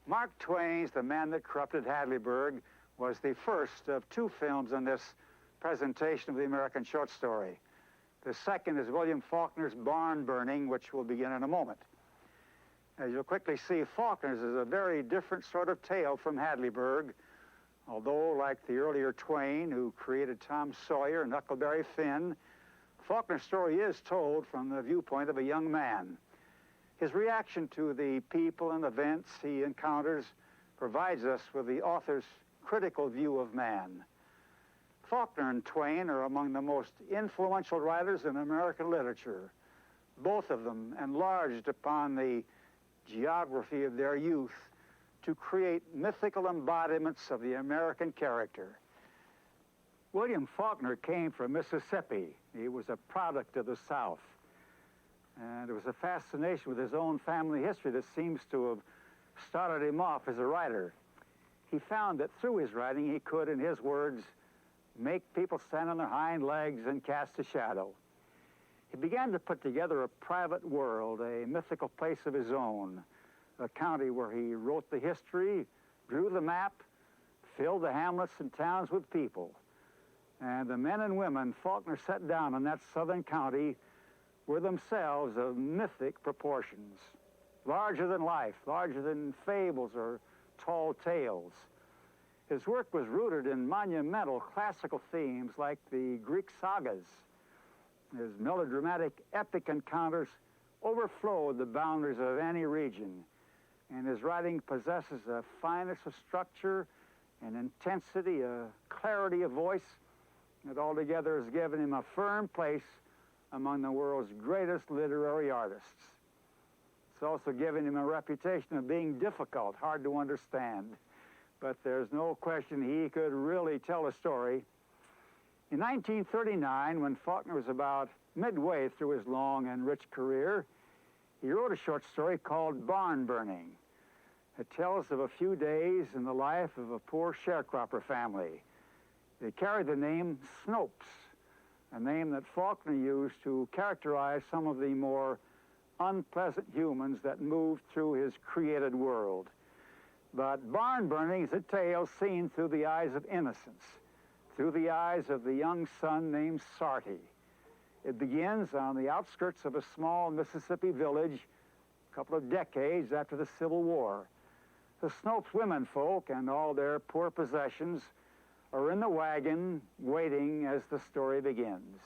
Mark Twain's The Man That Corrupted Hadleyburg was the first of two films in this presentation of the American short story. The second is William Faulkner's Barn Burning, which will begin in a moment. As you'll quickly see, Faulkner's is a very different sort of tale from Hadleyburg, although, like the earlier Twain, who created Tom Sawyer and Huckleberry Finn, Faulkner's story is told from the viewpoint of a young man. His reaction to the people and events he encounters provides us with the author's critical view of man. Faulkner and Twain are among the most influential writers in American literature. Both of them enlarged upon the geography of their youth to create mythical embodiments of the American character. William Faulkner came from Mississippi. He was a product of the South. And there was a fascination with his own family history that seems to have started him off as a writer. He found that through his writing he could, in his words, make people stand on their hind legs and cast a shadow. He began to put together a private world, a mythical place of his own, a county where he wrote the history, drew the map, filled the hamlets and towns with people. And the men and women Faulkner set down in that southern county were themselves of mythic proportions, larger than life, larger than fables or tall tales. His work was rooted in monumental classical themes like the Greek sagas. His melodramatic epic encounters overflowed the boundaries of any region, and his writing possesses a fineness of structure, an intensity, a clarity of voice that altogether has given him a firm place among the world's greatest literary artists. It's also given him a reputation of being difficult, hard to understand, but there's no question he could really tell a story. In 1939, when Faulkner was about midway through his long and rich career, he wrote a short story called Barn Burning. It tells of a few days in the life of a poor sharecropper family. They carried the name Snopes, a name that Faulkner used to characterize some of the more unpleasant humans that moved through his created world. But Barn Burning is a tale seen through the eyes of innocence, through the eyes of the young son named Sarty. It begins on the outskirts of a small Mississippi village a couple of decades after the Civil War. The Snopes womenfolk and all their poor possessions are in the wagon waiting as the story begins.